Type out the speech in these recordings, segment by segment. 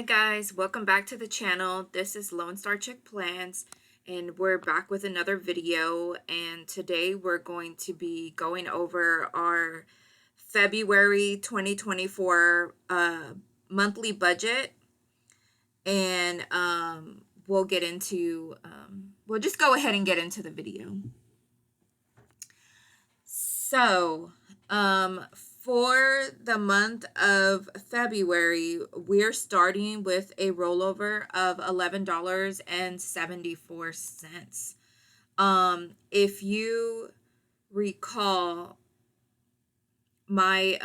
guys, welcome back to the channel. This is Lone Star Chick Plans and we're back with another video, and today we're going to be going over our February 2024 monthly budget, and we'll get into we'll just go ahead and get into the video. So for the month of February, we're starting with a rollover of $11.74. If you recall, my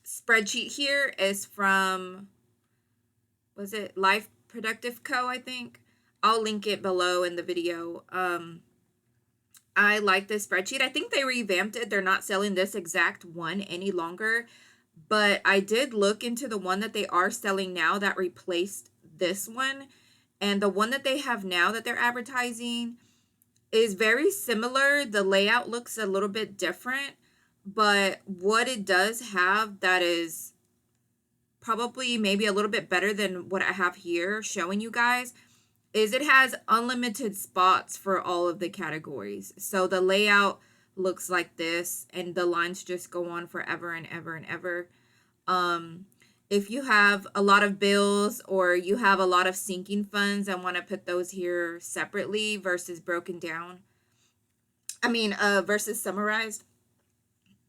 spreadsheet here is from, was it Life Productive Co., I think? I'll link it below in the video. I like this spreadsheet. I think they revamped it. They're not selling this exact one any longer, but I did look into the one that they are selling now that replaced this one. And the one that they have now that they're advertising is very similar. The layout looks a little bit different, but what it does have that is probably maybe a little bit better than what I have here showing you guys is it has unlimited spots for all of the categories. So the layout looks like this, and the lines just go on forever and ever and ever. If you have a lot of bills or you have a lot of sinking funds and want to put those here separately versus broken down, versus summarized,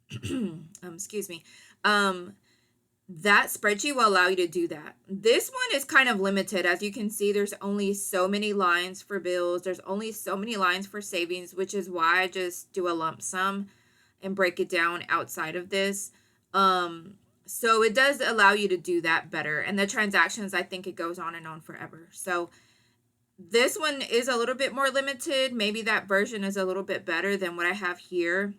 excuse me, that spreadsheet will allow you to do that. This one is kind of limited. As you can see, there's only so many lines for bills. There's only so many lines for savings, which is why I just do a lump sum and break it down outside of this. So it does allow you to do that better. And the transactions, I think it goes on and on forever. So this one is a little bit more limited. Maybe that version is a little bit better than what I have here.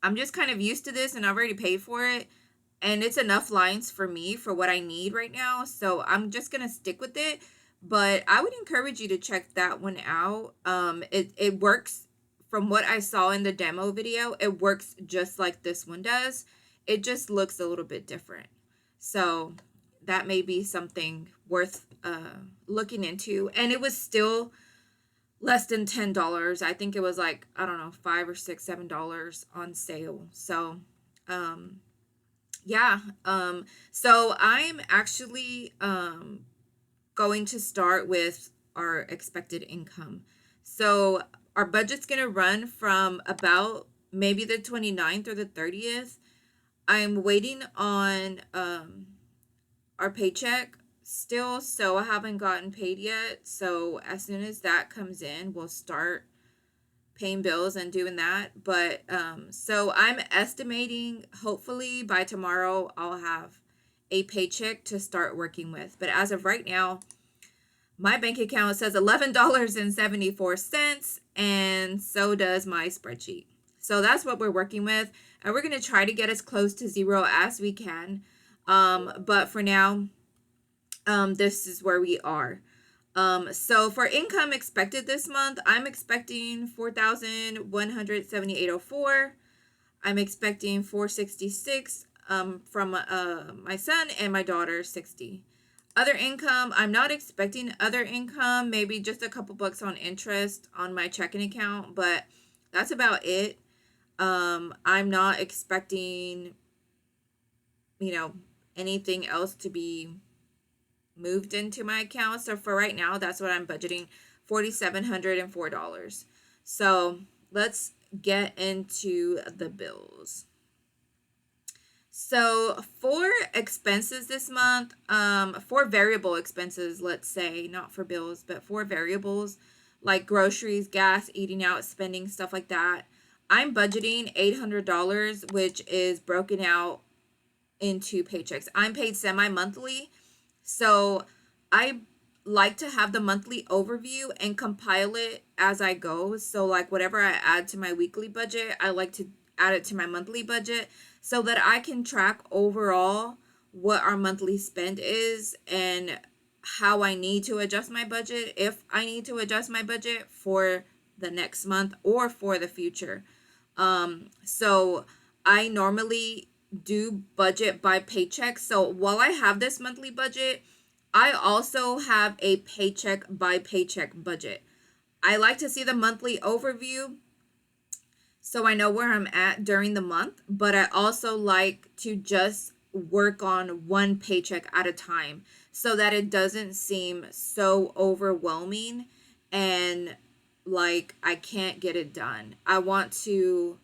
I'm just kind of used to this and I've already paid for it. And it's enough lines for me for what I need right now. So I'm just going to stick with it. But I would encourage you to check that one out. It works from what I saw in the demo video. It works just like this one does. It just looks a little bit different. So that may be something worth looking into. And it was still less than $10. I think it was like, I don't know, $5 or $6, $7 on sale. So, yeah, so I'm actually going to start with our expected income. So our budget's going to run from about maybe the 29th or the 30th. I'm waiting on our paycheck still, so I haven't gotten paid yet. So as soon as that comes in, we'll start paying bills and doing that. But so I'm estimating hopefully by tomorrow I'll have a paycheck to start working with. But as of right now, my bank account says $11.74, and so does my spreadsheet. So that's what we're working with, and we're going to try to get as close to zero as we can. But for now, this is where we are. So for income expected this month, I'm expecting $4,178.04. I'm expecting $466 from my son and my daughter, $60. Other income, I'm not expecting other income, maybe just a couple bucks on interest on my checking account, but that's about it. I'm not expecting, anything else to be moved into my account. So for right now, that's what I'm budgeting, $4,704. So let's get into the bills. So for expenses this month, for variable expenses, let's say, not for bills, but for variables like groceries, gas, eating out, spending, stuff like that, I'm budgeting $800, which is broken out into paychecks. I'm paid semi-monthly. So I like to have the monthly overview and compile it as I go. So like whatever I add to my weekly budget, I like to add it to my monthly budget so that I can track overall what our monthly spend is and how I need to adjust my budget, if I need to adjust my budget for the next month or for the future. So I normally do budget by paycheck. So while I have this monthly budget, I also have a paycheck by paycheck budget. I like to see the monthly overview so I know where I'm at during the month, but I also like to just work on one paycheck at a time so that it doesn't seem so overwhelming and like I can't get it done. I want to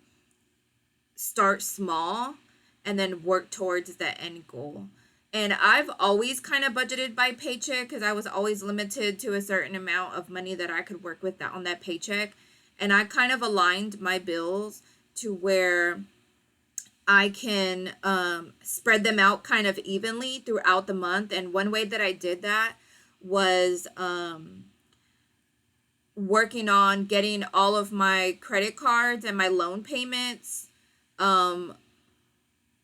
start small and then work towards the end goal. And I've always kind of budgeted by paycheck because I was always limited to a certain amount of money that I could work with that on that paycheck. And I kind of aligned my bills to where I can spread them out kind of evenly throughout the month. And one way that I did that was working on getting all of my credit cards and my loan payments um,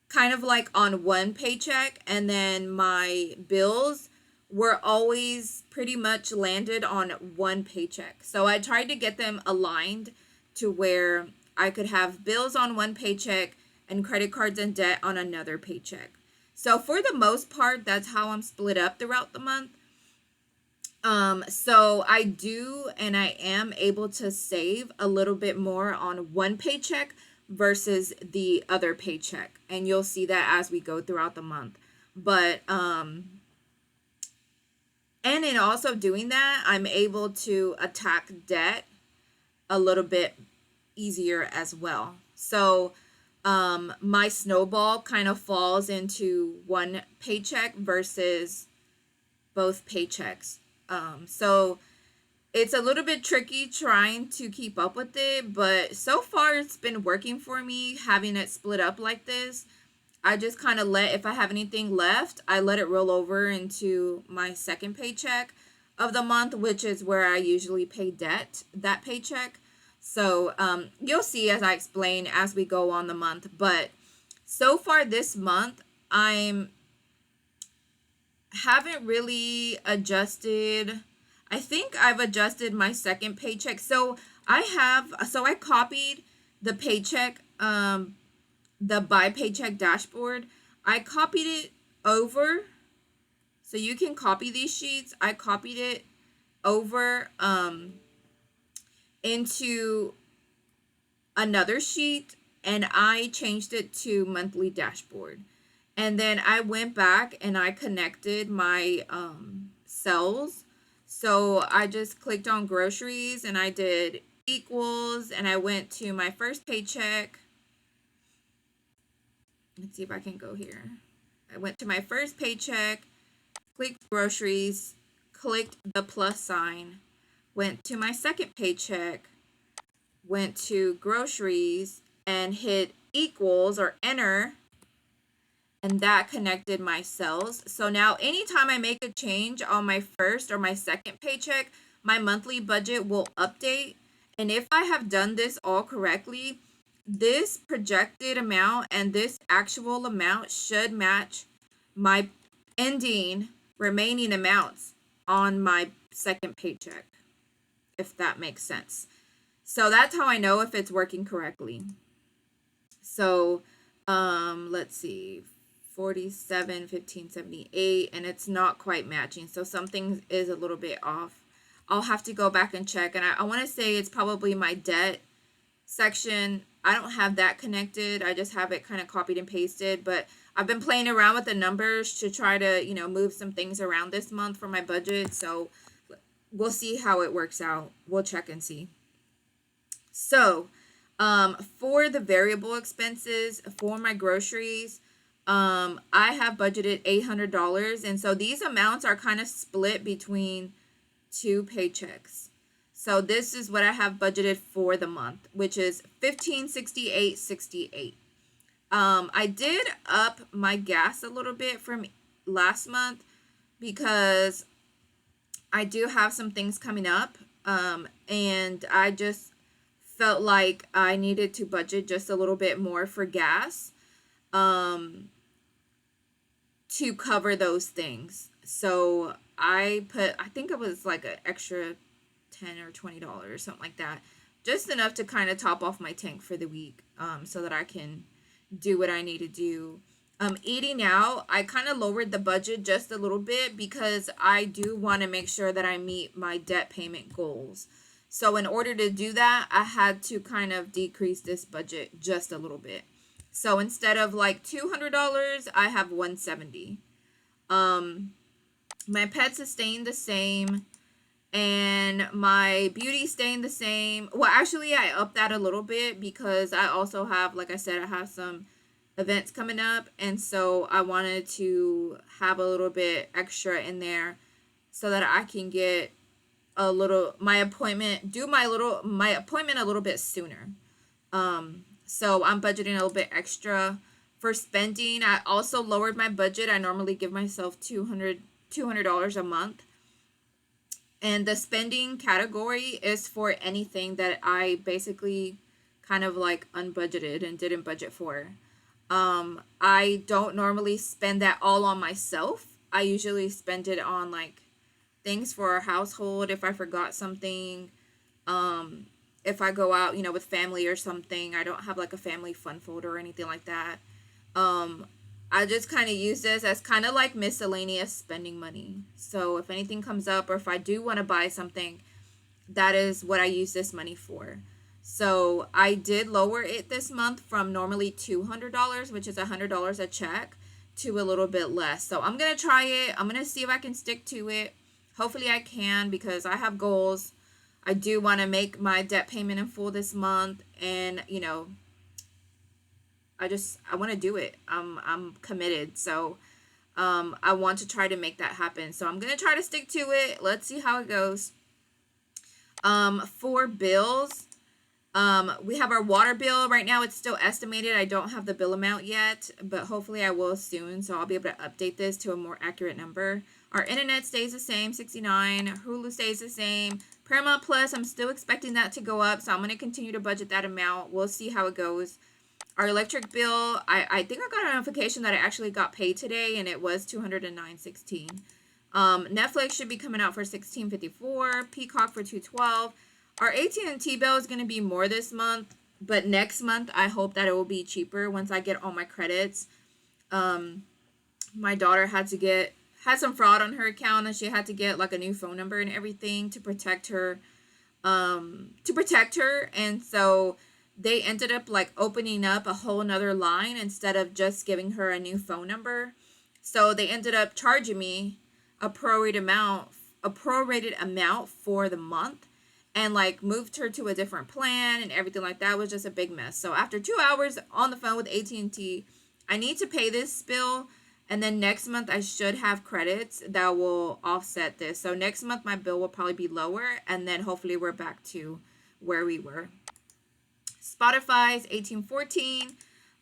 kind of like on one paycheck, and then my bills were always pretty much landed on one paycheck. So I tried to get them aligned to where I could have bills on one paycheck and credit cards and debt on another paycheck. So for the most part, that's how I'm split up throughout the month. So I do and I am able to save a little bit more on one paycheck versus the other paycheck. And you'll see that as we go throughout the month. But and in also doing that, I'm able to attack debt a little bit easier as well. So my snowball kind of falls into one paycheck versus both paychecks. So it's a little bit tricky trying to keep up with it, but so far it's been working for me having it split up like this. I just kind of if I have anything left, I let it roll over into my second paycheck of the month, which is where I usually pay debt that paycheck. So you'll see as I explain as we go on the month. But so far this month, I haven't really adjusted. I think I've adjusted my second paycheck. So I copied the paycheck, the by paycheck dashboard. I copied it over. So you can copy these sheets. I copied it over into another sheet and I changed it to monthly dashboard. And then I went back and I connected my cells. So I just clicked on groceries and I did equals and I went to my first paycheck. Let's see if I can go here. I went to my first paycheck, clicked groceries, clicked the plus sign, went to my second paycheck, went to groceries and hit equals or enter, and that connected my cells. So now anytime I make a change on my first or my second paycheck, my monthly budget will update. And if I have done this all correctly, this projected amount and this actual amount should match my ending remaining amounts on my second paycheck, if that makes sense. So that's how I know if it's working correctly. So let's see, 47, 15, 78, and it's not quite matching. So something is a little bit off. I'll have to go back and check. And I want to say it's probably my debt section. I don't have that connected. I just have it kind of copied and pasted. But I've been playing around with the numbers to try to, move some things around this month for my budget. So we'll see how it works out. We'll check and see. So for the variable expenses for my groceries, I have budgeted $800. And so these amounts are kind of split between two paychecks. So this is what I have budgeted for the month, which is $1568.68. I did up my gas a little bit from last month because I do have some things coming up. And I just felt like I needed to budget just a little bit more for gas to cover those things. So I think it was like an extra $10 or $20, something like that, just enough to kind of top off my tank for the week, so that I can, do what I need to do. Eating out, I kind of lowered the budget just a little bit because I do want to make sure that I meet my debt payment goals. So in order to do that, I had to kind of decrease this budget just a little bit. So instead of like $200, I have 170. Um, my pets is staying the same, and my beauty staying the same. Well, actually, I upped that a little bit because I also have, like I said, I have some events coming up, and so I wanted to have a little bit extra in there so that I can get a little my appointment do my appointment a little bit sooner. So I'm budgeting a little bit extra for spending. I also lowered my budget. I normally give myself $200 a month, and the spending category is for anything that I basically kind of like unbudgeted and didn't budget for. I don't normally spend that all on myself. I usually spend it on like things for our household if I forgot something. Um, if I go out, with family or something, I don't have like a family fun folder or anything like that. Um, I just kind of use this as kind of like miscellaneous spending money. So if anything comes up or if I do want to buy something, that is what I use this money for. So I did lower it this month from normally $200, which is $100 a check, to a little bit less. So I'm going to try it. I'm going to see if I can stick to it. Hopefully I can, because I have goals. I do want to make my debt payment in full this month, and I want to do it. I'm committed. So I want to try to make that happen. So I'm going to try to stick to it. Let's see how it goes. For bills, we have our water bill. Right now it's still estimated. I don't have the bill amount yet, but hopefully I will soon. So I'll be able to update this to a more accurate number. Our internet stays the same, 69. Hulu stays the same. Paramount Plus, I'm still expecting that to go up, so I'm going to continue to budget that amount. We'll see how it goes. Our electric bill, I think I got a notification that I actually got paid today, and it was $209.16. Netflix should be coming out for $16.54. Peacock for $212. Our AT&T bill is going to be more this month, but next month I hope that it will be cheaper once I get all my credits. My daughter had some fraud on her account, and she had to get like a new phone number and everything to protect her. And so they ended up like opening up a whole nother line instead of just giving her a new phone number. So they ended up charging me a prorated amount for the month, and like moved her to a different plan and everything like that. It was just a big mess. So after 2 hours on the phone with AT&T, I need to pay this bill, and then next month I should have credits that will offset this. So next month my bill will probably be lower, and then hopefully we're back to where we were. Spotify's $18.14.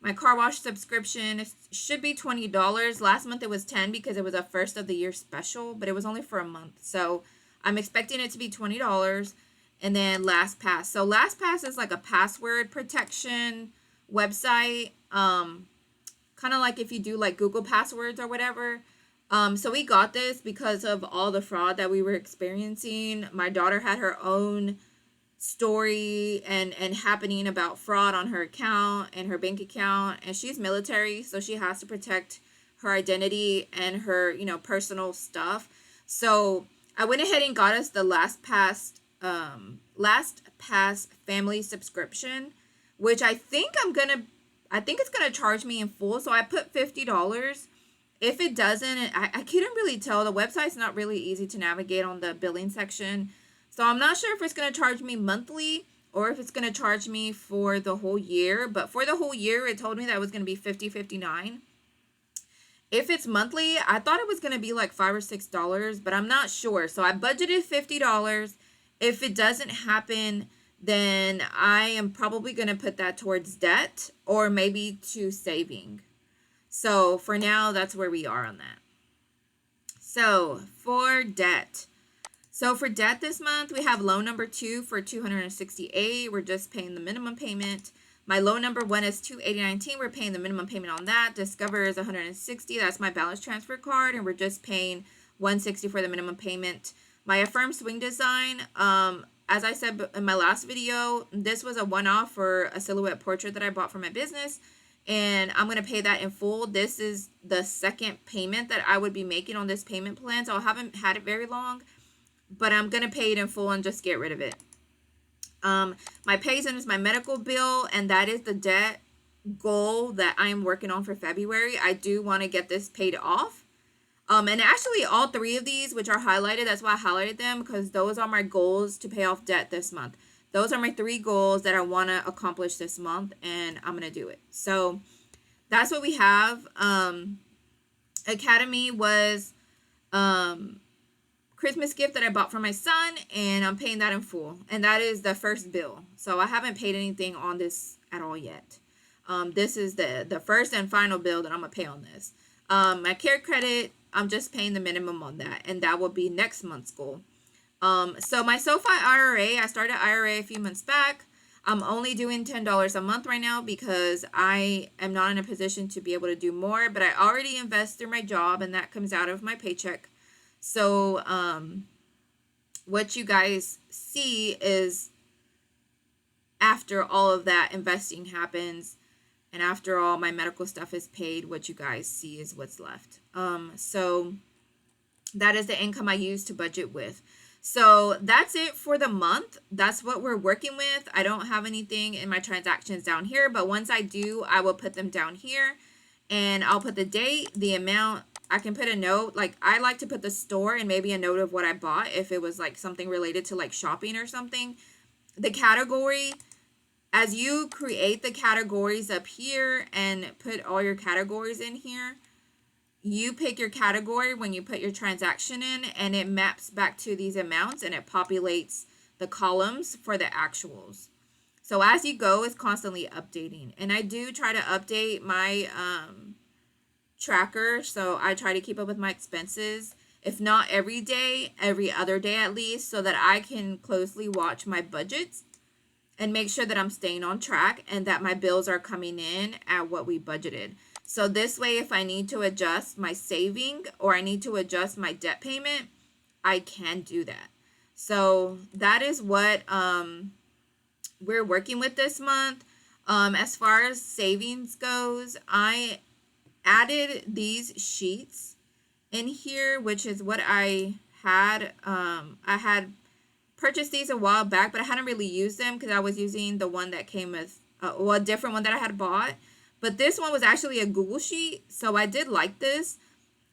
My car wash subscription should be $20. Last month it was $10 because it was a first of the year special, but it was only for a month. So I'm expecting it to be $20. And then LastPass. So LastPass is like a password protection website. Kind of like if you do like Google passwords or whatever. So we got this because of all the fraud that we were experiencing. My daughter had her own story and happening about fraud on her account and her bank account, and she's military, so she has to protect her identity and her personal stuff. So I went ahead and got us the LastPass family subscription, which I think it's gonna charge me in full. So I put $50. If it doesn't, I couldn't really tell. The website's not really easy to navigate on the billing section. So I'm not sure if it's going to charge me monthly or if it's going to charge me for the whole year. But for the whole year, it told me that it was going to be $50.59. If it's monthly, I thought it was going to be like $5 or $6, but I'm not sure. So I budgeted $50. If it doesn't happen, then I am probably going to put that towards debt or maybe to saving. So for now, that's where we are on that. So for debt. So for debt this month, we have loan number 2 for $268. We're just paying the minimum payment. My loan number 1 is $280.19. We're paying the minimum payment on that. Discover is $160. That's my balance transfer card, and we're just paying $160 for the minimum payment. My Affirm Swing Design, as I said in my last video, this was a one-off for a silhouette portrait that I bought for my business, and I'm going to pay that in full. This is the second payment that I would be making on this payment plan, so I haven't had it very long, but I'm going to pay it in full and just get rid of it. My payment is my medical bill, and that is the debt goal that I'm working on for February. I do want to get this paid off. And actually all three of these, which are highlighted, that's why I highlighted them, because those are my goals to pay off debt this month. Those are my 3 goals that I want to accomplish this month, and I'm going to do it. So that's what we have. Academy was Christmas gift that I bought for my son, and I'm paying that in full. And that is the first bill. So I haven't paid anything on this at all yet. This is the first and final bill that I'm going to pay on this. My care credit, I'm just paying the minimum on that, and that will be next month's goal. So my SoFi IRA, I started IRA a few months back. I'm only doing $10 a month right now because I am not in a position to be able to do more, but I already invest through my job, and that comes out of my paycheck. So what you guys see is after all of that investing happens, and after all my medical stuff is paid, what you guys see is what's left. So that is the income I use to budget with. So that's it for the month. That's what we're working with. I don't have anything in my transactions down here, but once I do, I will put them down here, and I'll put the date, the amount. I can put a note. Like, I like to put the store and maybe a note of what I bought if it was like something related to like shopping or something. The category, as you create the categories up here and put all your categories in here, you pick your category when you put your transaction in, and it maps back to these amounts, and it populates the columns for the actuals. So as you go, it's constantly updating. And I do try to update my tracker, so I try to keep up with my expenses, if not every day, every other day at least, so that I can closely watch my budgets and make sure that I'm staying on track and that my bills are coming in at what we budgeted. So this way, if I need to adjust my saving or I need to adjust my debt payment, I can do that. So that is what we're working with this month. As far as savings goes, I added these sheets in here, which is what I had. I had purchased these a while back, but I hadn't really used them because I was using the one that came with, a different one that I had bought. But this one was actually a Google Sheet, so I did like this,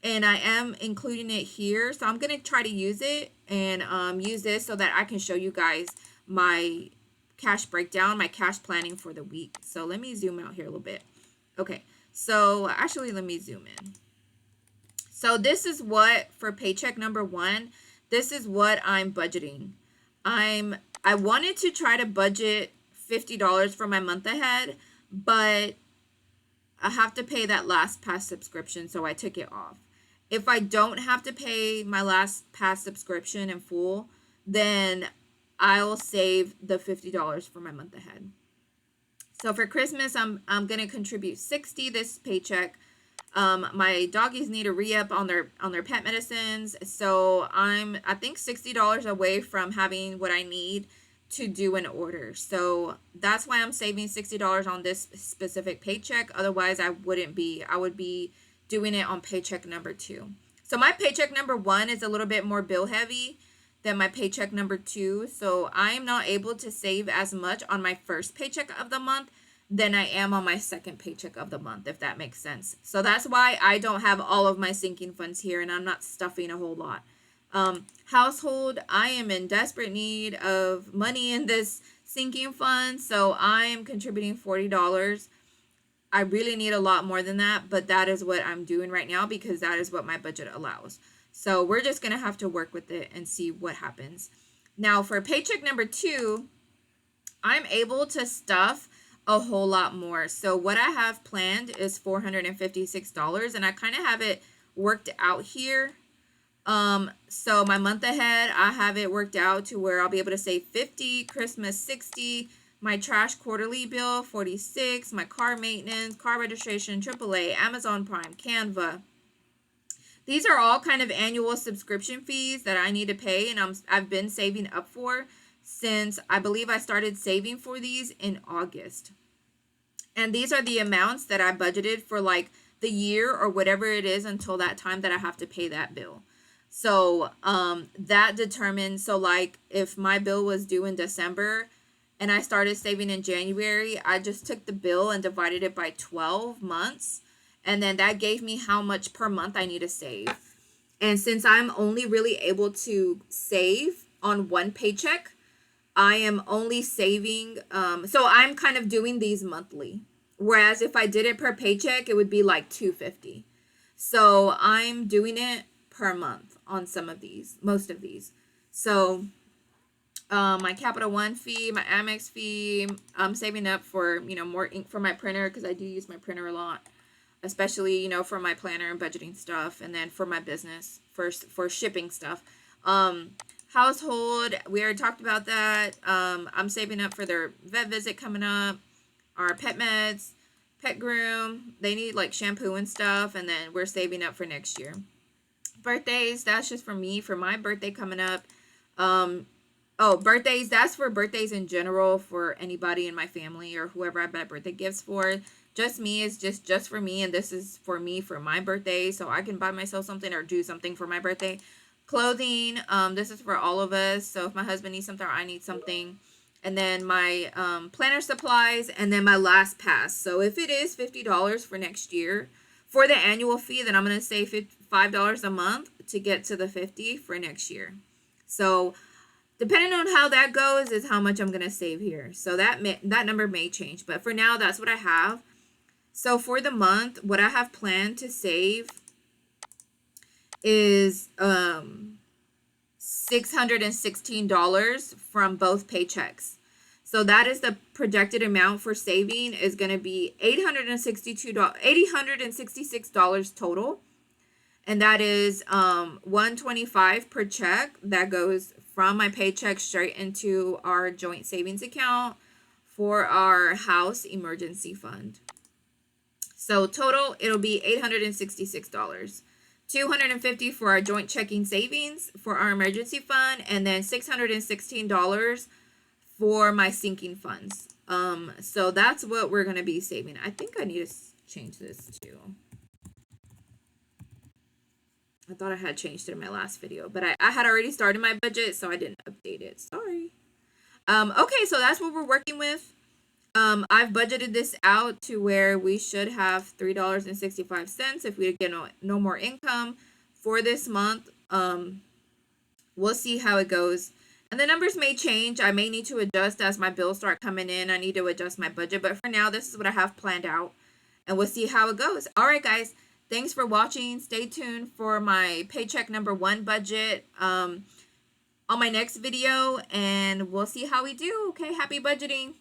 and I am including it here. So I'm going to try to use it and use this so that I can show you guys my cash breakdown, my cash planning for the week. So let me zoom out here a little bit. Okay, so actually let me zoom in. So this is what, for paycheck number 1, this is what I'm budgeting. I wanted to try to budget $50 for my month ahead, but I have to pay that LastPass subscription, so I took it off. If I don't have to pay my LastPass subscription in full, then I'll save the $50 for my month ahead. So for Christmas, I'm going to contribute $60 this paycheck. My doggies need a re-up on their pet medicines, so I think $60 away from having what I need to do an order. So that's why I'm saving $60 on this specific paycheck. Otherwise, I would be doing it on paycheck number 2. So my paycheck number 1 is a little bit more bill heavy than my paycheck number 2. So I am not able to save as much on my first paycheck of the month than I am on my second paycheck of the month, if that makes sense. So that's why I don't have all of my sinking funds here, and I'm not stuffing a whole lot. Household, I am in desperate need of money in this sinking fund, so I am contributing $40. I really need a lot more than that, but that is what I'm doing right now because that is what my budget allows. So we're just going to have to work with it and see what happens. Now for paycheck number 2, I'm able to stuff a whole lot more. So what I have planned is $456, and I kind of have it worked out here. So my month ahead, I have it worked out to where I'll be able to save $50, Christmas $60, my trash quarterly bill $46, my car maintenance, car registration, AAA, Amazon Prime, Canva. These are all kind of annual subscription fees that I need to pay, and I've been saving up for since I believe I started saving for these in August. And these are the amounts that I budgeted for like the year or whatever it is until that time that I have to pay that bill. So that determines, so like if my bill was due in December and I started saving in January, I just took the bill and divided it by 12 months. And then that gave me how much per month I need to save. And since I'm only really able to save on one paycheck, I am only saving, so I'm kind of doing these monthly. Whereas if I did it per paycheck, it would be like $250. So I'm doing it per month on some of these, most of these. So my Capital One fee, my Amex fee, I'm saving up for, more ink for my printer because I do use my printer a lot, especially, for my planner and budgeting stuff, and then for my business, for shipping stuff. Household, we already talked about that. I'm saving up for their vet visit coming up, our pet meds, pet groom. They need like shampoo and stuff, and then we're saving up for next year. Birthdays, that's just for me, for my birthday coming up. Birthdays, that's for birthdays in general for anybody in my family or whoever I buy birthday gifts for. Just me is just for me, and this is for me for my birthday, so I can buy myself something or do something for my birthday. Clothing, this is for all of us, so if my husband needs something or I need something. And then my planner supplies, and then my last pass. So if it is $50 for next year for the annual fee, then I'm going to save $5 a month to get to the $50 for next year. So depending on how that goes is how much I'm going to save here. So that number may change, but for now, that's what I have. So for the month, what I have planned to save is $616 from both paychecks. So that is the projected amount for saving is going to be $866 total. And that is $125 per check that goes from my paycheck straight into our joint savings account for our house emergency fund. So total, it'll be $866. $250 for our joint checking savings for our emergency fund, and then $616 for my sinking funds. So that's what we're going to be saving. I think I need to change this too. I thought I had changed it in my last video, but I had already started my budget, so I didn't update it. Sorry. Okay, so that's what we're working with. I've budgeted this out to where we should have $3.65 if we get no more income for this month. We'll see how it goes. And the numbers may change. I may need to adjust as my bills start coming in. I need to adjust my budget. But for now, this is what I have planned out. And we'll see how it goes. All right, guys. Thanks for watching. Stay tuned for my paycheck number 1 budget on my next video. And we'll see how we do. Okay, happy budgeting.